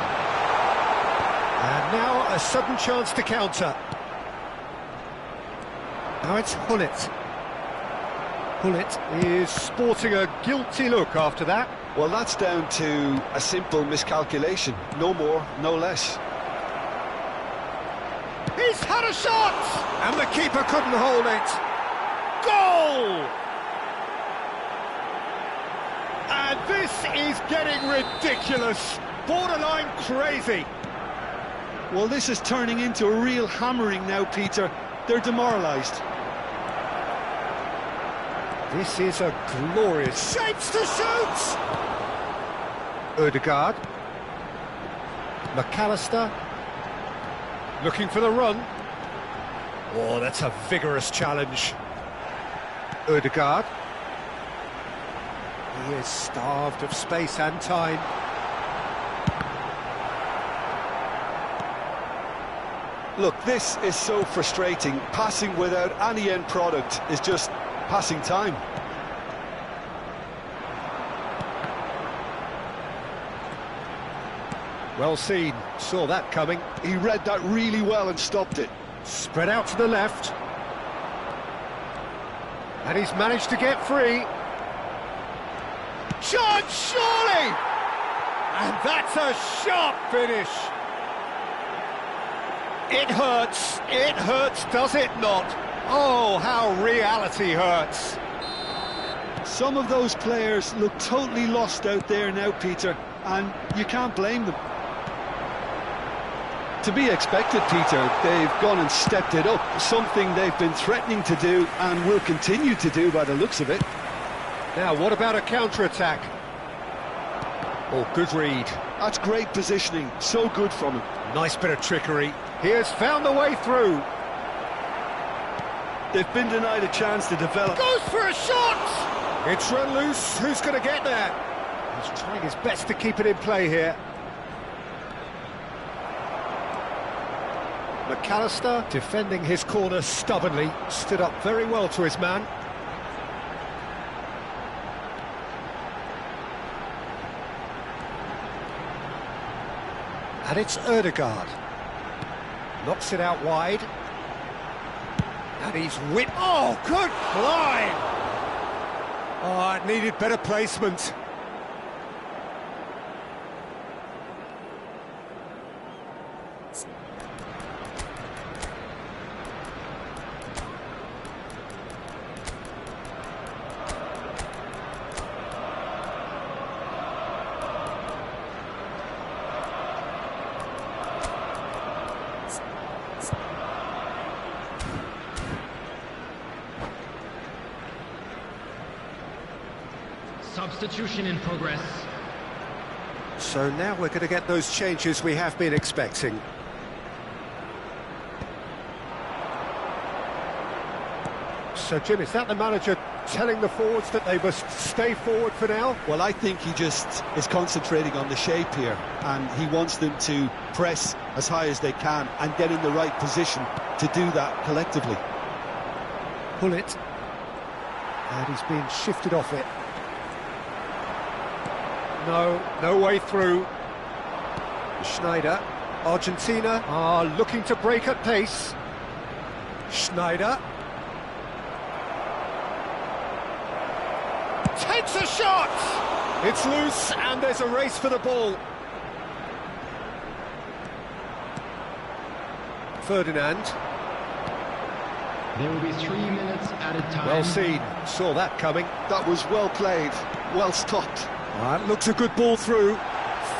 And now a sudden chance to counter. Now it's Hullet. Hullet is sporting a guilty look after that. Well, that's down to a simple miscalculation. No more, no less. He's had a shot! And the keeper couldn't hold it. Goal! And this is getting ridiculous. Borderline crazy. Well, this is turning into a real hammering now, Peter. They're demoralised. This is a glorious shapes to shoot! Odegaard. McAllister. Looking for the run. Oh, that's a vigorous challenge. Odegaard. He is starved of space and time. Look, this is so frustrating. Passing without any end product is just passing time. Well seen, saw that coming. He read that really well and stopped it. Spread out to the left. And he's managed to get free. Chance, surely! And that's a sharp finish. It hurts, does it not? Oh, how reality hurts. Some of those players look totally lost out there now, Peter, and you can't blame them. To be expected, Peter, they've gone and stepped it up, something they've been threatening to do and will continue to do by the looks of it. Now, what about a counter-attack? Oh, good read. That's great positioning, so good from him. Nice bit of trickery. He has found the way through. They've been denied a chance to develop. Goes for a shot! It's run loose. Who's going to get there? He's trying his best to keep it in play here. McAllister, defending his corner stubbornly, stood up very well to his man. And it's Odegaard. Knocks it out wide. And he's whipped. Oh, good climb! Oh, it needed better placement. Substitution in progress. So now we're going to get those changes we have been expecting. So, Jim, is that the manager telling the forwards that they must stay forward for now? Well, I think he just is concentrating on the shape here, and he wants them to press as high as they can and get in the right position to do that collectively. Pull it. And he's been shifted off it. No way through. Schneider. Argentina are looking to break at pace. Schneider. Takes a shot! It's loose and there's a race for the ball. Ferdinand. There will be 3 minutes at a time. Well seen, saw that coming. That was well played, well stopped. That looks a good ball through.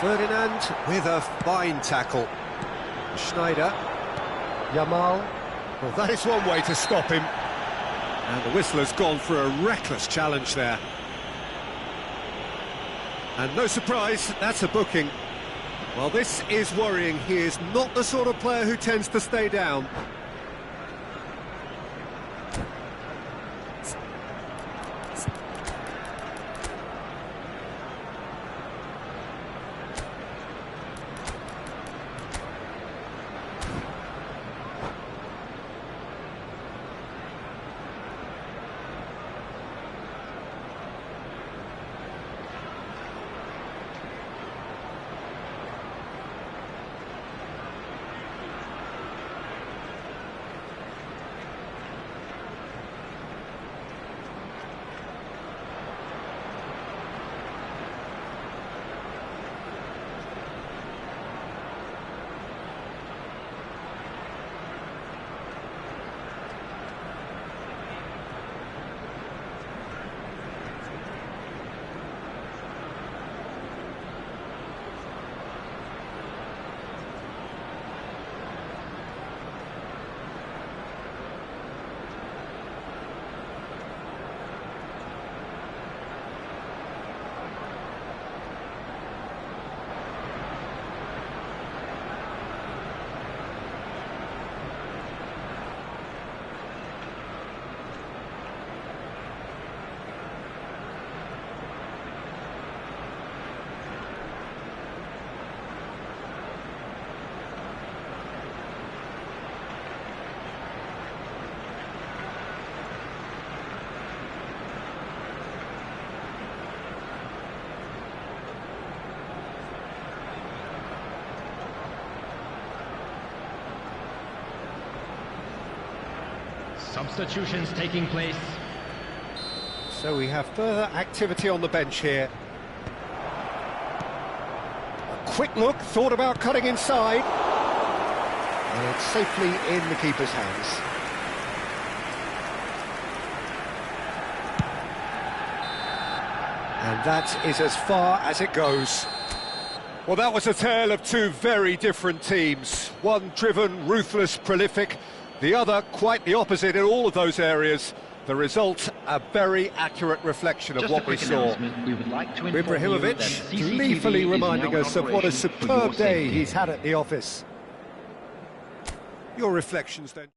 Ferdinand with a fine tackle. Schneider. Yamal. Well, that is one way to stop him. And the whistler's gone for a reckless challenge there. And no surprise, that's a booking. Well, this is worrying. He is not the sort of player who tends to stay down. Substitutions taking place. So we have further activity on the bench here. A quick look, thought about cutting inside. And it's safely in the keeper's hands. And that is as far as it goes. Well, that was a tale of two very different teams. One driven, ruthless, prolific. The other, quite the opposite in all of those areas. The result, a very accurate reflection of what we saw. We would like to inform Ibrahimovic you that gleefully CCTV reminding is us now of in what a operation for superb your day safety. he's had at the office. Your reflections then?